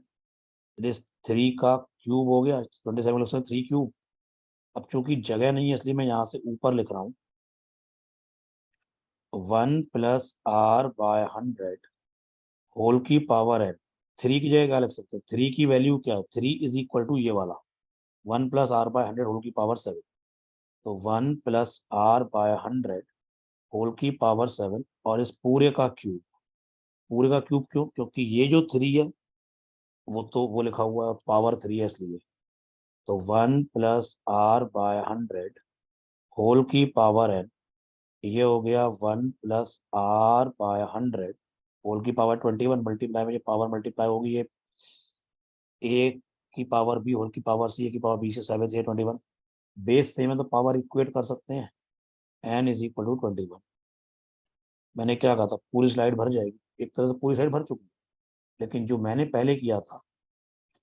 इट इज 3 का क्यूब हो गया। 27 लिख सकते 3 क्यूब। अब चूंकि जगह नहीं है इसलिए मैं यहाँ से ऊपर लिख रहा हूँ 1 + R/100 होल की पावर n, 3 की जगह क्या लिख सकते हैं, 3 की वैल्यू क्या है, 3 इज इक्वल टू ये वाला 1 प्लस आर बाय 100 होल की पावर 7। तो 1 प्लस आर बाय 100 होल की पावर 7 और इस पूरे का क्यूब। पूरे का क्यूब क्यों, क्योंकि ये जो 3 है वो तो वो लिखा हुआ है पावर 3 है इसलिए। तो 1 प्लस आर बाय 100 होल की पावर n, ये हो गया 1 प्लस आर बाय 100 होल की पावर 21 मल्टीप्लाई में ये पावर मल्टीप्लाई होगी, ये ए की पावर बी होल की पावर सी, ए की पावर बी से 7 से 21। बेस सेम है तो पावर इक्वेट कर सकते हैं, एन इज इक्वल टू 21। मैंने क्या कहा था, पूरी स्लाइड भर जाएगी, एक तरह से पूरी स्लाइड भर चुकी है। लेकिन जो मैंने पहले किया था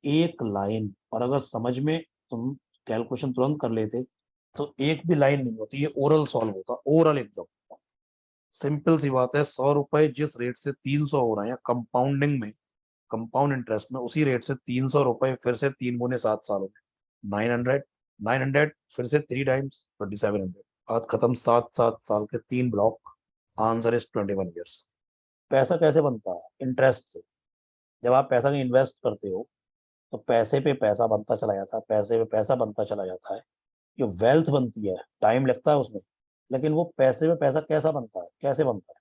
एक लाइन, और अगर समझ में तुम कैलकुलेशन तुरंत कर लेते तो एक भी लाइन नहीं होती, ये ओरल सॉल्व होता, ओरल एकदम सिंपल सी बात है। 100 रुपए जिस रेट से 300 हो रहे हैं कंपाउंडिंग में, कंपाउंड इंटरेस्ट में, उसी रेट से 300 रुपए फिर से 3 गुने 7 सालों में 900, 900 फिर से 3 टाइम्स 2700। बात खत्म, 7 7 साल के 3 ब्लॉक, आंसर इज 21 ईयर्स। पैसा कैसे बनता है, इंटरेस्ट से। जब आप पैसा कहीं इन्वेस्ट करते हो तो पैसे पे पैसा बनता चला जाता है, पैसे पे पैसा बनता चला जाता है। जो वेल्थ बनती है टाइम लगता है उसमें, लेकिन वो पैसे पे पैसा कैसा बनता है, कैसे बनता है,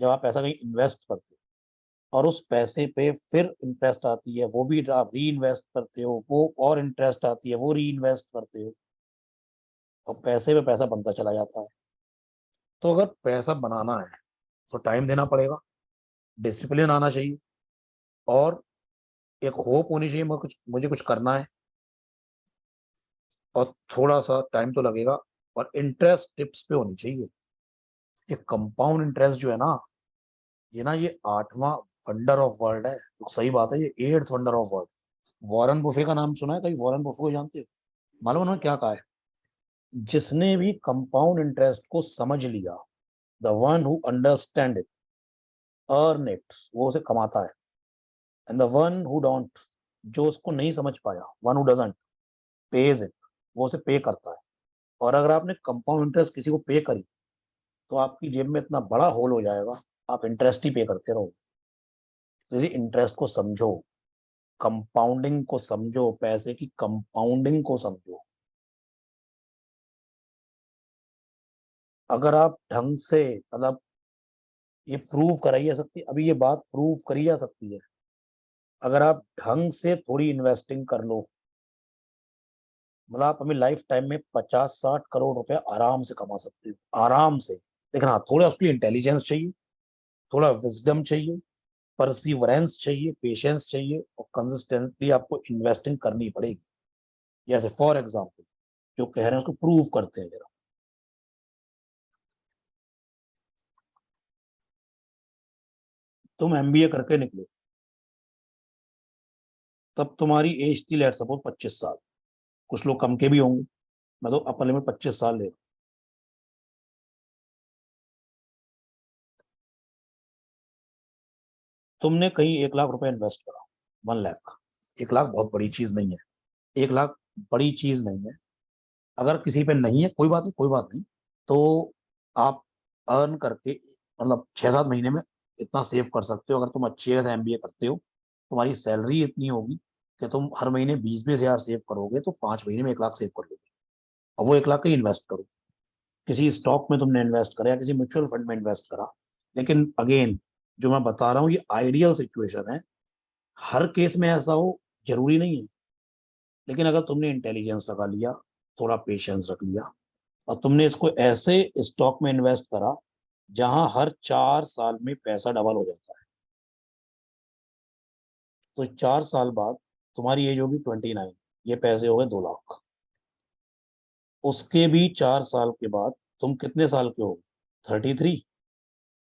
जब आप पैसा कहीं इन्वेस्ट करते हो और उस पैसे पे फिर इंटरेस्ट आती है, वो भी आप री इन्वेस्ट करते हो, वो और इंटरेस्ट आती है, वो री इन्वेस्ट करते हो, और पैसे पे पैसा बनता चला जाता है। तो अगर पैसा बनाना है तो टाइम देना पड़ेगा, डिसिप्लिन आना चाहिए, और एक होप होनी चाहिए, मुझे कुछ करना है, और थोड़ा सा टाइम तो लगेगा, और इंटरेस्ट टिप्स पे होनी चाहिए। ये कंपाउंड इंटरेस्ट जो है ना, ये 8वां वंडर ऑफ वर्ल्ड है। तो सही बात है, ये 8th wonder of world. Warren Buffett का नाम सुना है कहीं, वॉरेन बुफे को जानते हो? मालूम उन्होंने क्या कहा है, जिसने भी कंपाउंड इंटरेस्ट को समझ लिया, the one who understand it earn it, वो उसे कमाता है, and the one who don't, जो उसको नहीं समझ पाया, one who doesn't page it, वो उसे पे करता है। और अगर आपने कंपाउंड इंटरेस्ट किसी को पे करी तो आपकी जेब में इतना बड़ा होल हो जाएगा, आप इंटरेस्ट ही पे करते रहो। तो इंटरेस्ट को समझो, कंपाउंडिंग को समझो, पैसे की कंपाउंडिंग को समझो। अगर आप ढंग से, मतलब ये प्रूव कराई जा सकती, अभी ये बात प्रूव करी जा सकती है, अगर आप ढंग से थोड़ी इन्वेस्टिंग कर लो, मतलब आप अपनी लाइफ टाइम में 50 60 करोड़ रुपए आराम से कमा सकते हो, आराम से। लेकिन हाँ, थोड़ा उसके लिए इंटेलिजेंस चाहिए, थोड़ा विजडम चाहिए, परसिवरेंस चाहिए, पेशेंस चाहिए, और कंसिस्टेंटली आपको इन्वेस्टिंग करनी पड़ेगी। जैसे फॉर एग्जाम्पल जो कह रहे हैं उसको प्रूव करते हैं जरा। तुम एमबीए करके निकले, तब तुम्हारी एज थी लेट सपोज 25 साल, कुछ लोग कम के भी होंगे, मैं तो अपर लिमिट 25 साल ले रहा हूं। तुमने कहीं 1 लाख रुपए इन्वेस्ट करा, 1 लाख। 1 लाख बहुत बड़ी चीज नहीं है, 1 लाख बड़ी चीज नहीं है। अगर किसी पे नहीं है, कोई बात नहीं, कोई बात नहीं। तो आप अर्न करके, मतलब 6 7 महीने में इतना सेव कर सकते हो। अगर तुम अच्छे से एमबीए करते हो, तुम्हारी सैलरी इतनी होगी कि तुम हर महीने 20 20 हजार सेव करोगे, तो 5 महीने में 1 लाख सेव कर लोगे। और वो 1 लाख का इन्वेस्ट करो, किसी स्टॉक में तुमने इन्वेस्ट करा या किसी म्यूचुअल फंड में इन्वेस्ट करा। लेकिन अगेन, जो मैं बता रहा हूँ ये आइडियल सिचुएशन है, हर केस में ऐसा हो जरूरी नहीं है। लेकिन अगर तुमने इंटेलिजेंस लगा लिया, थोड़ा पेशेंस रख लिया, और तुमने इसको ऐसे स्टॉक में इन्वेस्ट करा जहां हर 4 साल में पैसा डबल हो जाता है, तो 4 साल बाद तुम्हारी एज होगी 29, ये पैसे हो गए 2 लाख। उसके भी 4 साल के बाद तुम कितने साल के हो, 33,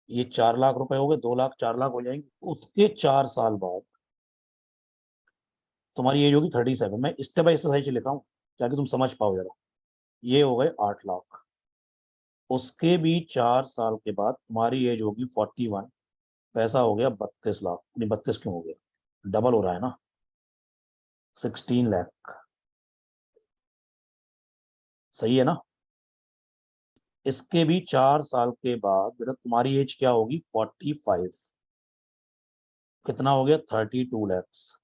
ये 4 लाख रुपए हो गए, 2 लाख 4 लाख हो जाएंगे। उसके 4 साल बाद तुम्हारी एज होगी 37, मैं स्टेप बाय स्टेप से लिखा हूँ ताकि तुम समझ पाओ जरा। ये हो गए 8 लाख। उसके भी 4 साल के बाद तुम्हारी एज होगी 41, पैसा हो गया 32 लाख, नहीं 32 क्यों हो गया, डबल हो रहा है ना, 16 लाख। सही है ना? इसके भी 4 साल के बाद बेटा तुम्हारी एज क्या होगी, 45। कितना हो गया 32 लैक्स।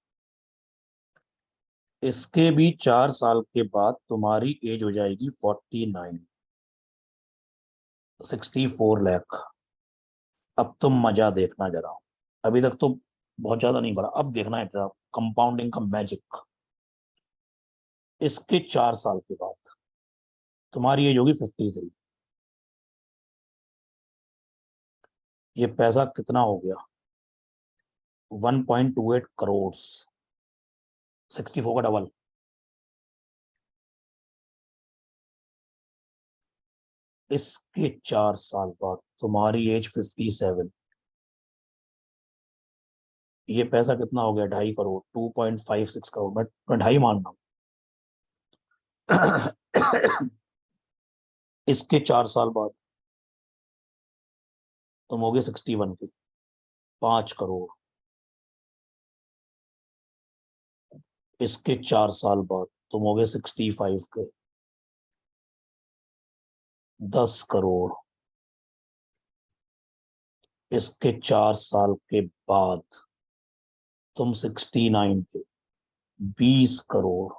इसके भी 4 साल के बाद तुम्हारी एज हो जाएगी 49, 64 लाख। अब तुम मजा देखना जरा, अभी तक तो बहुत ज्यादा नहीं बढ़ा, अब देखना है जरा कंपाउंडिंग का मैजिक। इसके 4 साल के बाद तुम्हारी एज होगी 53। ये पैसा कितना हो गया 1.28 करोड़, 64 का डबल। इसके 4 साल बाद तुम्हारी एज 57। ये पैसा कितना हो गया 2.5 करोड़, 2.56 करोड़। मैं ढाई मान रहा हूँ। इसके 4 साल बाद तुम हो गए 61 के, 5 करोड़। इसके 4 साल बाद तुम हो गए 65 के, 10 करोड़। इसके 4 साल के बाद तुम 69 के, 20 करोड़।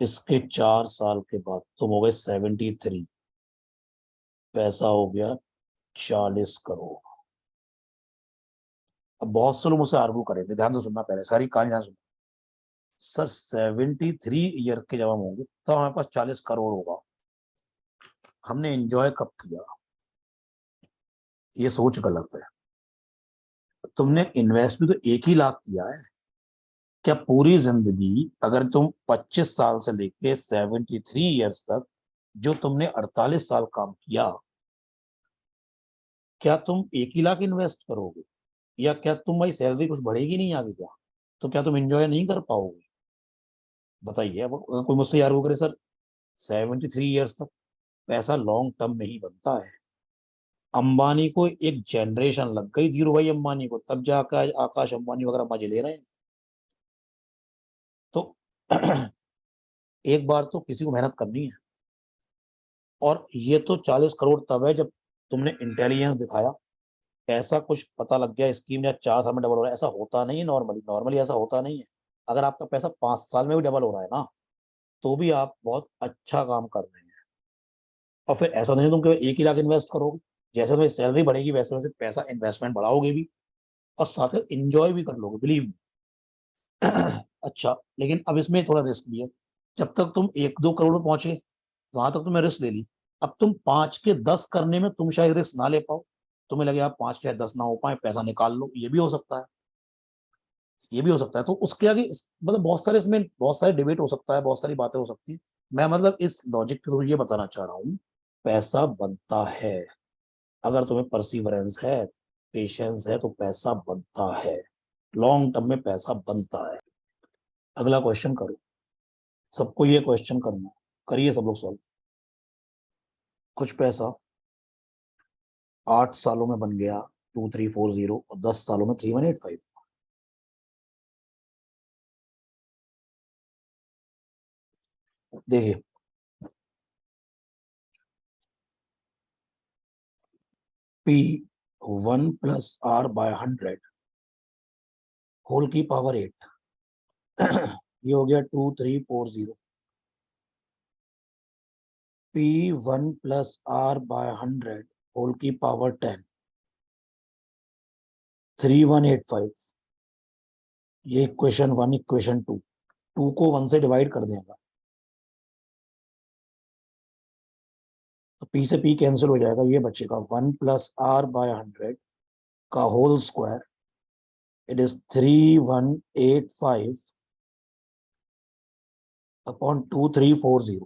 इसके 4 साल के बाद तुम हो गए 73, पैसा हो गया 40 करोड़। अब बहुत से लोग मुझसे आर्गू करेंगे, ध्यान से सुनना, पहले सारी कहानी ध्यान सुनना। सर 73 ईयर के जब हम होंगे तो हमारे पास 40 करोड़ होगा, हमने एंजॉय कब किया? ये सोच गलत है। तुमने इन्वेस्ट भी तो 1 ही लाख किया है। क्या पूरी जिंदगी अगर तुम 25 साल से लेके 73 ईयर्स तक जो तुमने 48 साल काम किया, क्या तुम 1 ही लाख इन्वेस्ट करोगे? या क्या तुम भाई सैलरी कुछ बढ़ेगी नहीं आगे क्या? तो क्या तुम एंजॉय नहीं कर पाओगे? बताइए। अब अगर कोई मुझसे यार वो करे सर 73 ईयर्स तक पैसा लॉन्ग टर्म में ही बनता है। अंबानी को एक जनरेशन लग गई, धीरू भाई अंबानी को, तब जाकर आकाश अंबानी वगैरह मजे ले रहे हैं। तो एक बार तो किसी को मेहनत करनी है। और ये तो 40 करोड़ तब है जब तुमने इंटेलिजेंस दिखाया, ऐसा कुछ पता लग गया स्कीम या 4 साल में डबल हो रहा है। ऐसा होता नहीं है नॉर्मली, नॉर्मली ऐसा होता नहीं है। अगर आपका पैसा 5 साल में भी डबल हो रहा है ना, तो भी आप बहुत अच्छा काम कर रहे हैं। और फिर ऐसा नहीं है तुम केवल 1 ही लाख इन्वेस्ट करोगे, जैसे तुम्हारी सैलरी बढ़ेगी वैसे वैसे पैसा इन्वेस्टमेंट बढ़ाओगे भी, और साथ ही इंजॉय भी कर लोगे, बिलीव। अच्छा, लेकिन अब इसमें थोड़ा रिस्क भी है। जब तक तुम 1-2 करोड़ में पहुंचे, वहां तक तुमने रिस्क ले ली। अब तुम 5 के 10 करने में तुम शायद रिस्क ना ले पाओ, तुम्हें लगे आप 5 के 10 ना हो पाए, पैसा निकाल लो, ये भी हो सकता है। ये भी हो सकता है। तो उसके आगे मतलब बहुत सारे इसमें बहुत सारे डिबेट हो सकता है, बहुत सारी बातें हो सकती है। मैं मतलब इस लॉजिक के थ्रू ये बताना चाह रहा हूँ, पैसा बनता है। अगर तुम्हें परसिवरेंस है, पेशेंस है, तो पैसा बनता है। लॉन्ग टर्म में पैसा बनता है। अगला क्वेश्चन करो। सबको ये क्वेश्चन करना, करिए सब लोग सॉल्व। कुछ पैसा 8 सालों में बन गया 2340, और 10 सालों में 3185। देखिए, P1 + R/100 होल की पावर 8। ये हो गया 2340। P1 + R/100 होल की पावर 10, 3185। ये इक्वेशन 1, इक्वेशन 2। टू को 1 से डिवाइड कर देगा तो P से P कैंसिल हो जाएगा, ये बचेगा 1 + R/100 का whole square. It is 3185 upon 2340।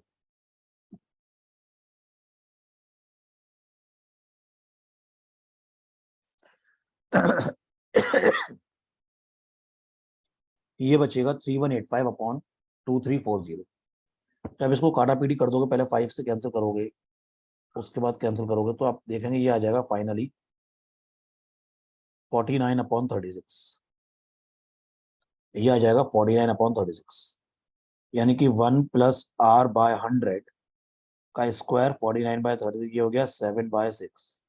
ये बचेगा 3185 अपॉन 2340। जब इसको काटा पीटी कर दोगे, पहले 5 से कैंसिल करोगे, उसके बाद कैंसिल करोगे, तो आप देखेंगे ये आ जाएगा फाइनली 49/36। ये आ जाएगा 49/36। यानी कि 1 + R/100 का स्क्वायर 49/36, ये हो गया 7/6।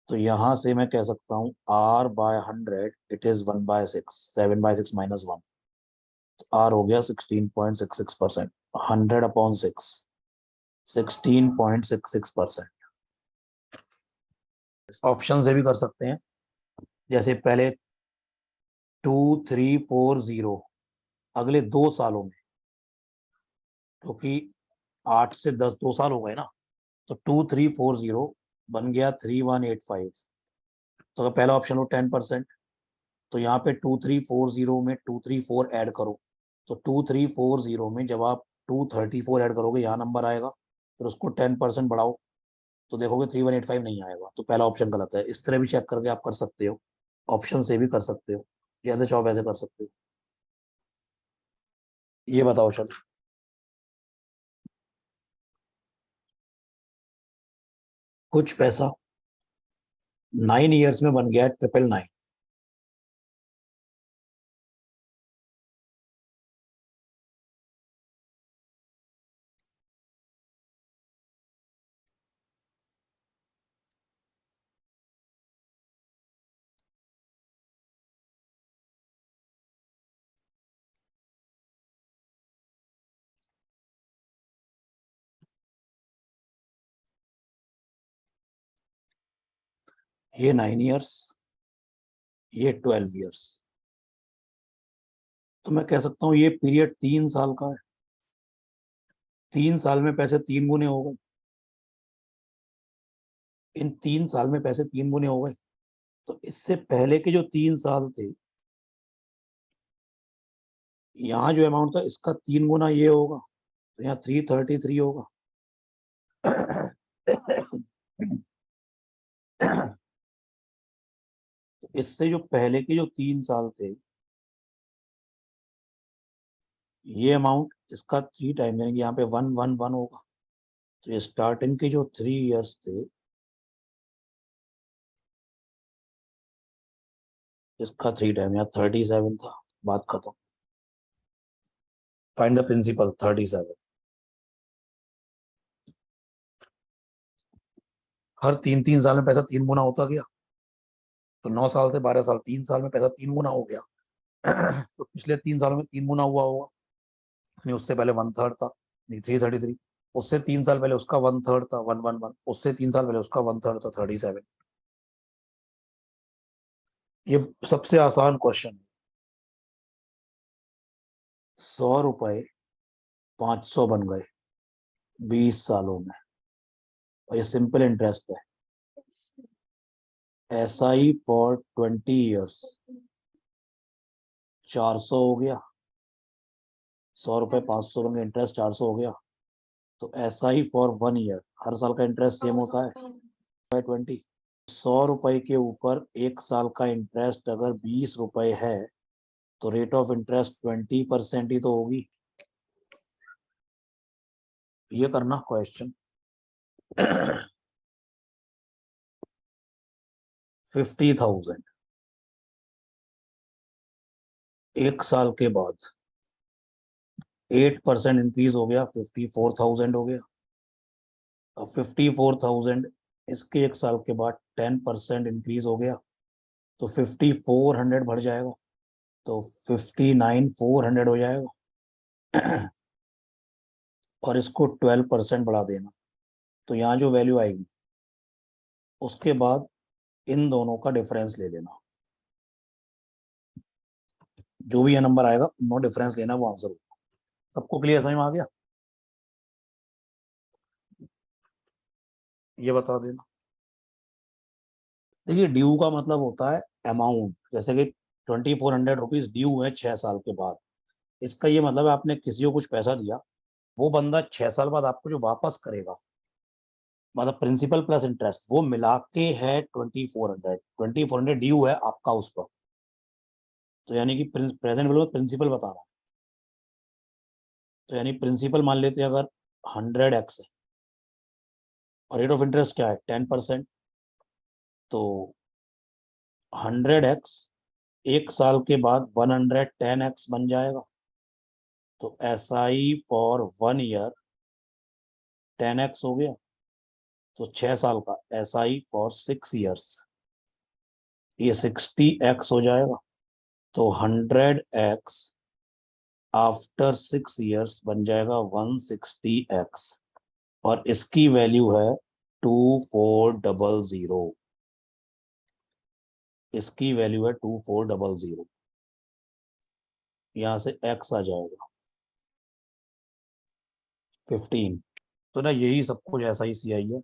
तो यहां से मैं कह सकता हूं R/100 इट इज 1/6, 7/6 -1। R हो गया 16.66%। 100/6, 16.66%। ऑप्शन से भी कर सकते हैं, जैसे पहले 2340 अगले 2 सालों में, क्योंकि 8 से 10 2 साल हो गए ना, तो 2340 बन गया 3185। तो अगर पहला ऑप्शन हो 10%, तो यहाँ पे 2340 में 234 ऐड करो, तो 2340 में जब आप 234 ऐड करोगे यहाँ नंबर आएगा, फिर उसको 10% बढ़ाओ तो देखोगे 3185 नहीं आएगा, तो पहला ऑप्शन गलत है। इस तरह भी चेक करके आप कर सकते हो, ऑप्शन से भी कर सकते हो, जैसे चाहो वैसे कर सकते हो। ये बताओ सर। कुछ पैसा 9 ईयर्स में बन गया 999। ये 9 ईयर्स, ये 12 ईयर्स। तो मैं कह सकता हूँ ये पीरियड 3 साल का है। 3 साल में पैसे 3 गुने हो गए, इन 3 साल में पैसे 3 गुने हो गए। तो इससे पहले के जो 3 साल थे, यहाँ जो अमाउंट था इसका 3 गुना ये होगा, तो यहाँ 333 होगा। तो इससे जो पहले के जो 3 साल थे, ये अमाउंट इसका 3 टाइम, यानी कि यहाँ पे 111 होगा। तो ये स्टार्टिंग के जो 3 ईयर्स थे, इसका 3 टाइम, यहाँ 37 था, बात खत्म। Find the principal 37। हर 3 3 साल में पैसा 3 गुना होता गया, तो 9 साल से 12 साल, 3 साल में पैसा 3 गुना हो गया। तो पिछले 3 सालों में 3 गुना हुआ होगा, यानी उससे पहले 1/3 था, नहीं 333। उससे 3 साल पहले उसका 1/3 था, 111। उससे 3 साल पहले उसका 1/3 था, 37। ये सबसे आसान क्वेश्चन है। 100 रुपए 500 बन गए 20 सालों में, और ये सिंपल इंटरेस्ट है। SI फॉर 20 ईयर्स 400 हो गया। 100 रुपए 500 बन गए, इंटरेस्ट 400 हो गया। तो SI फॉर 1 ईयर, हर साल का इंटरेस्ट सेम होता है, 20। 100 रुपए के ऊपर 1 साल का इंटरेस्ट अगर 20 रुपए है, तो रेट ऑफ इंटरेस्ट 20% ही तो होगी। ये करना क्वेश्चन। 50,000 1 साल के बाद 8% इंक्रीज हो गया, 54,000 हो गया। अब 54,000 इसके 1 साल के बाद 10% इंक्रीज हो गया, तो 5400 बढ़ जाएगा, तो 59,400 हो जाएगा। और इसको 12% बढ़ा देना, तो यहाँ जो वैल्यू आएगी उसके बाद इन दोनों का डिफरेंस ले लेना। जो भी ये नंबर आएगा नो डिफरेंस लेना, वो आंसर होगा। सबको क्लियर समझ में आ गया? ये बता देना। देखिए ड्यू का मतलब होता है अमाउंट, जैसे कि 2,400 रुपीज ड्यू है 6 साल के बाद। इसका ये मतलब है आपने किसी को कुछ पैसा दिया, वो बंदा 6 साल बाद आपको जो वापस करेगा, मतलब प्रिंसिपल प्लस इंटरेस्ट, वो मिला के है 2,400 ड्यू है आपका उस पर। तो यानी कि प्रेजेंट वैल्यू प्रिंसिपल बता रहा है। तो यानी प्रिंसिपल मान लेते हैं अगर 100x है, और रेट ऑफ इंटरेस्ट क्या है 10%, तो 100x 1 साल के बाद 110x बन जाएगा। तो SI फॉर 1 ईयर 10x हो गया, तो 6 साल का SI फॉर 6 years, ये 60x हो जाएगा, तो 100x आफ्टर 6 years बन जाएगा 160x, और इसकी वैल्यू है 2400, इसकी वैल्यू है 2400, यहां से x आ जाएगा 15। तो ना यही सब कुछ ऐसा ही CI है।